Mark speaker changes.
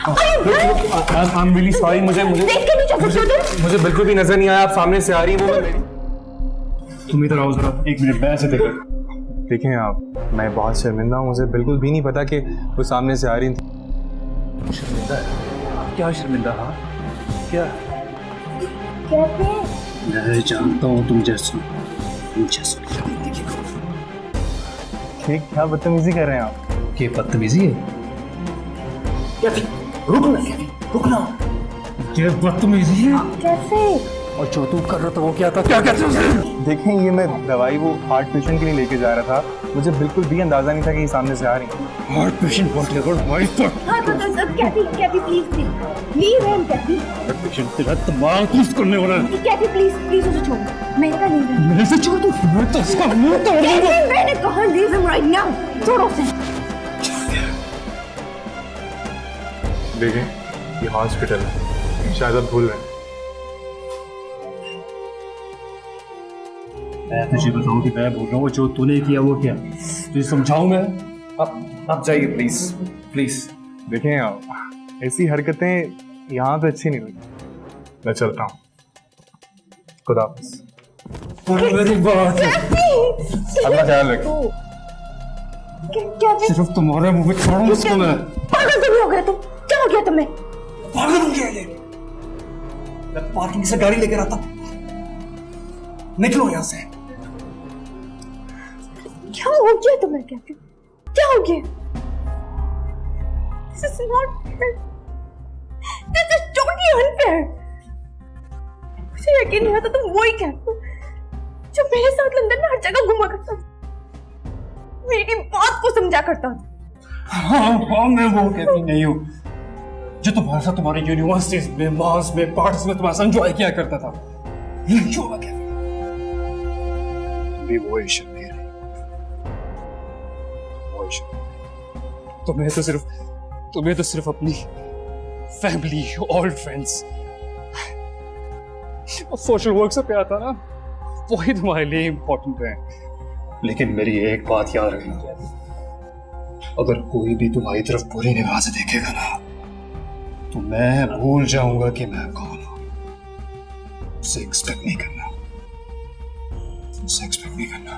Speaker 1: I'm really sorry, मुझे बिल्कुल भी नजर नहीं आया, आप सामने से आ रही हैं वो मैं।
Speaker 2: तुम इधर आओ जरा, एक मिनट मैं ऐसे देखो।
Speaker 1: देखें आप, मैं बहुत शर्मिंदा हूँ, मुझे बिल्कुल भी नहीं पता कि वो सामने से आ रही थी।
Speaker 2: शर्मिंदा है? क्या शर्मिंदा? हाँ क्या? मैं जानता हूँ तुम जैसा
Speaker 1: ठीक, क्या बदतमीजी कर रहे हैं आप?
Speaker 2: ये बदतमीजी है? कैफी रुकना, कैफी रुकना। ये बदतमीजी है?
Speaker 3: कैसे?
Speaker 2: और जो तू कर रहा था वो क्या था? क्या कहते उसे?
Speaker 1: देखें, ये मैं दवाई वो हार्ट पेशेंट के लिए लेके जा रहा था, मुझे बिल्कुल भी अंदाजा नहीं था कि ये सामने से आ रही है।
Speaker 2: Heart patient whatever my fuck.
Speaker 3: हाँ तो Kaifi please leave him Kaifi.
Speaker 2: Heart patient तेरा दिमाग कुछ करने वाला है।
Speaker 3: कैफी प्लीज उसे छोड़, मेरा लीव हिम।
Speaker 2: मेरे से छोड़ दो, मैं तो इसका मुंह तोड़ दूंगा।
Speaker 3: मैंने कहा लीव हिम राइट नाउ, छोड़ो उसे।
Speaker 1: देखें, ये हॉस्पिटल है, शायद आप भूल रहे हैं।
Speaker 2: मैं तुझे बताऊं कि मैं बोल रहा हूँ जो तूने किया वो क्या तुझे समझाऊं मैं।
Speaker 1: आप जाइए प्लीज प्लीज। देखें आप, ऐसी हरकतें यहाँ पे अच्छी नहीं लगती, मैं चलता हूँ। खुदा हाफिज़।
Speaker 2: मेरी बात
Speaker 1: अपना ख्याल रखें।
Speaker 3: कैफी
Speaker 2: सिर्फ तुम्हारे मुंह में छोड़ूं इसको मैं।
Speaker 3: पागल तो नहीं हो गए तुम? क्या हो गया तुम्हें?
Speaker 2: पागल हो गया ये? मैं पार्किंग से गाड़ी लेकर आता, निकलो यहाँ से।
Speaker 3: क्या हो गया तुम्हें कैफी? क्या हो गया? This is not fair. This is totally unfair. मुझे यकीन नहीं आता तुम वही कैफी जो मेरे साथ लंदन में हर जगह घुमा करता था, मेरी बात को समझा करता था।
Speaker 2: हाँ, मैं वो कहती नहीं हूँ जो तुम्हारे साथ तुम्हारी यूनिवर्सिटीज में, मॉल्स में, पार्टीज में तुम्हारे साथ एंजॉय किया करता था। ये क्यों हुआ कहती? भी वो इश्क नहीं रही, वो इश्क। तुम्हें तो सिर्फ अपनी फैमिली, ओल्ड फ्रेंड्स और सोशल वर्क से प्यार था ना, वही तुम्हारे लिए इम्पोर्टेंट है। लेकिन मेरी एक बात याद रखना, अगर कोई भी तुम्हारी तरफ बुरी निगाह से देखेगा ना, तो मैं भूल जाऊंगा कि मैं कौन हूं। उसे एक्सपेक्ट नहीं करना, उसे एक्सपेक्ट नहीं करना।